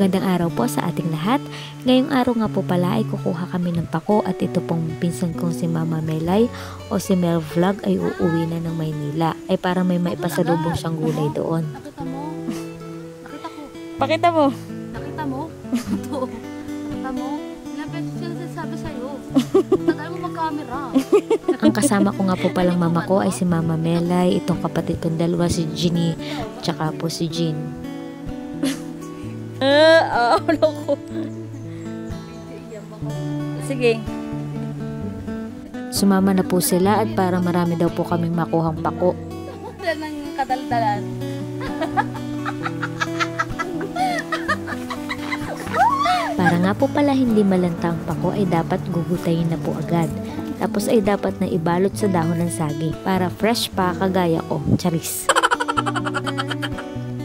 Magandang araw po sa ating lahat. Ngayong araw nga po pala ay kukuha kami ng pako at ito pong pinsan kong si Mama Melay o si Mel Vlog ay uuwi na ng Maynila. Ay para may maipasalubong siyang gulay doon. Nakita mo? Nakita ko. Pakita mo. Nakita mo? Ito. Nakita mo? Ilang beses siya nagsasabi sa'yo. Tagal mo mag-camera. Ang kasama ko nga po palang mama ko ay si Mama Melay, itong kapatid kong dalawa si Ginny, tsaka po si Jean. Loko. Sige. Sumama na po sila at para marami daw po kaming makuhang pako. Wala nang kadaldalan. Para nga po pala hindi malantang pako ay dapat gugutayin na po agad. Tapos ay dapat na ibalot sa dahon ng sagi para fresh pa kagaya ko. Charis.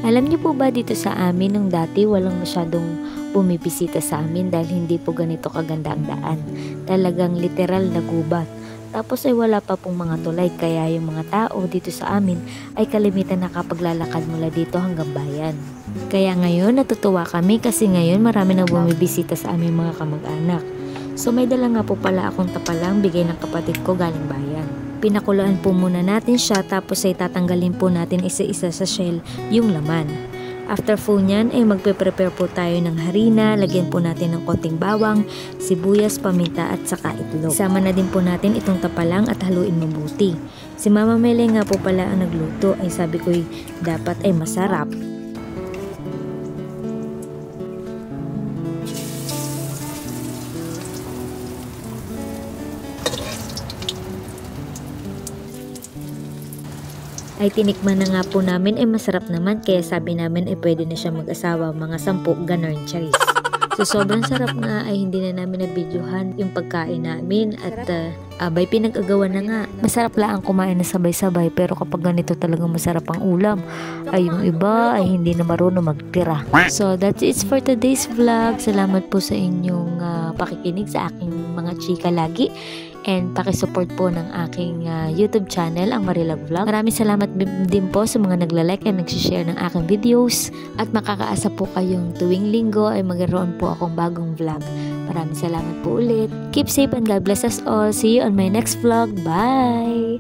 Alam niyo po ba dito sa amin nung dati walang masyadong bumibisita sa amin dahil hindi po ganito kaganda ang daan. Talagang literal na gubat. Tapos ay wala pa pong mga tulay kaya yung mga tao dito sa amin ay kalimitan nakapaglalakad mula dito hanggang bayan. Kaya ngayon natutuwa kami kasi ngayon marami na bumibisita sa aming mga kamag-anak. So may dala nga po pala akong tapalang bigay ng kapatid ko galing bayan. Pinakulaan po muna natin siya tapos ay tatanggalin po natin isa-isa sa shell yung laman. After po nyan ay magpe-prepare po tayo ng harina, lagyan po natin ng konting bawang, sibuyas, paminta at saka itlog. Sama na din po natin itong tapalang at haluin mabuti. Si Mama Mele nga po pala ang nagluto ay sabi ko dapat ay masarap. Ay tinikman na nga po namin ay masarap naman kaya sabi namin ay pwede na siya mag-asawa mga 10 ganon charis. So sobrang sarap nga ay hindi na namin na-videohan yung pagkain namin at abay pinag-agawan na nga. Masarap lang kumain na sabay-sabay pero kapag ganito talagang masarap ang ulam ay yung iba ay hindi na marunong magtira. So that's it for today's vlog. Salamat po sa inyong pakikinig sa aking mga chika lagi. And pakisupport po ng aking YouTube channel, ang Marilag Vlog. Maraming salamat din po sa mga nagla-like and nagsishare ng aking videos. At makakaasa po kayong tuwing linggo ay magkaroon po akong bagong vlog. Maraming salamat po ulit. Keep safe and God bless us all. See you on my next vlog. Bye!